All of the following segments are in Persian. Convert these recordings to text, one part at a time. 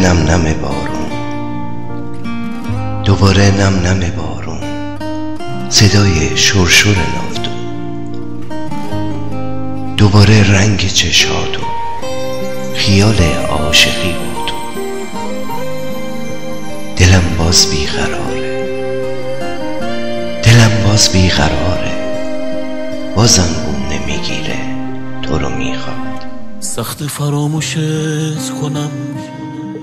نم نم بارون، دوباره نم نم بارون، صدای شرشر نافتو، دوباره رنگ چشاتو، خیال عاشقی با تو. دلم باز بیقراره، دلم باز بیقراره، بازم بوم نمیگیره تو رو میخواد. سخت فراموشت کنم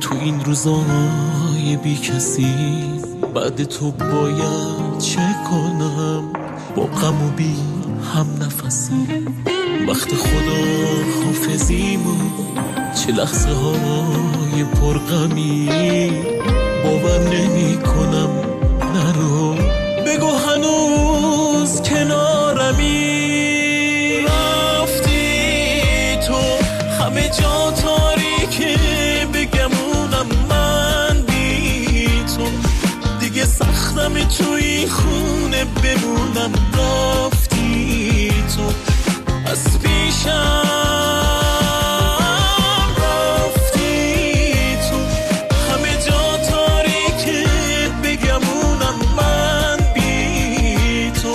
تو این روزای بی کسی، بعد تو باید چه کنم با غم و بی هم نفسی. وقت خدا حافظیمون چه لحظه های پرغمی، باور نمی کنم نرو بگو هنوز کنارمی. همه جا تاریکه بگمونم من بی تو، دیگه سختم توی خونه بمونم. رفتی تو از پیشم، رفتی تو همه جا تاریکه بگمونم من بی تو،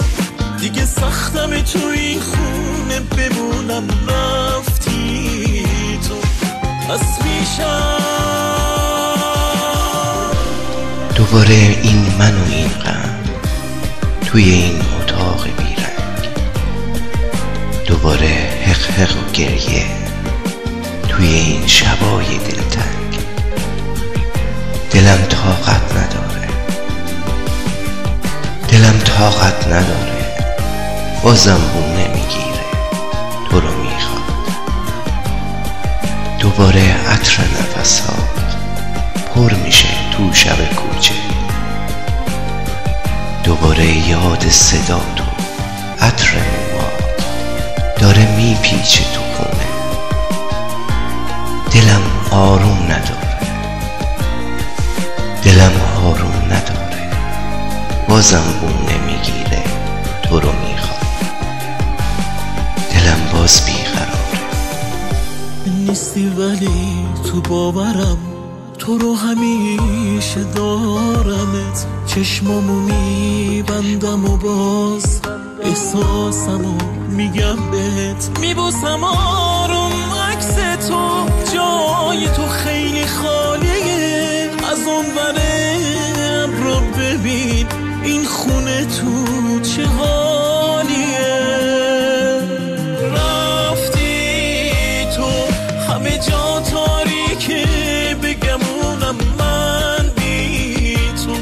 دیگه سختم توی خونه بمونم. رفتی از پیشم. دوباره این من و این غم توی این اتاق بیرنگ، دوباره حق حق و گریه توی این شبای دلتنگ. دلم طاقت نداره، دلم طاقت نداره، بازم بوم نمیگیره تو رو میخواد. دوباره عطر نفسات پر میشه تو شب کوچه، دوباره یاد صدا تو، عطر موات داره میپیچه تو خونه. دلم آروم نداره، دلم آروم نداره، بازم بوم نمیگیره تو رو میخواد. دلم باز بیقراره نیستی ولی تو باورم، تو رو همیشه دارمت. چشمامو میبندم و باز احساسمو میگم بهت، میبوسم آروم عکس تو، جای تو خیلی خالیه. از اون ورم رو ببین این خونه تو چه حالیه. همه جا تاریکه بگمونم من بی تو،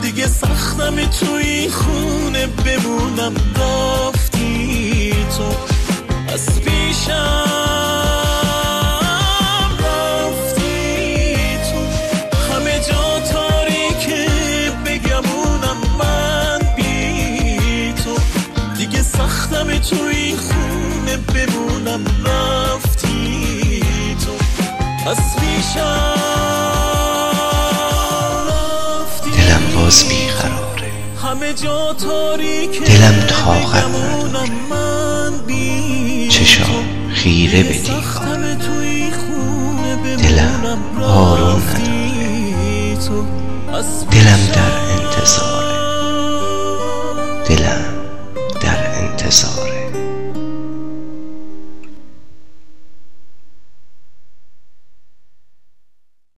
دیگه سختم توی خونه بمونم. رفتی تو از پیشم، رفتی تو همه جا تاریکه بگمونم من بی تو، دیگه سختم توی خونه بمونم. رفتی از پیشم. دلم باز بیقراره، همه جا تاریکه دلم طاقت نداره، چشام خیره به دیوار، دلم آروم نداره، دلم در انتظار.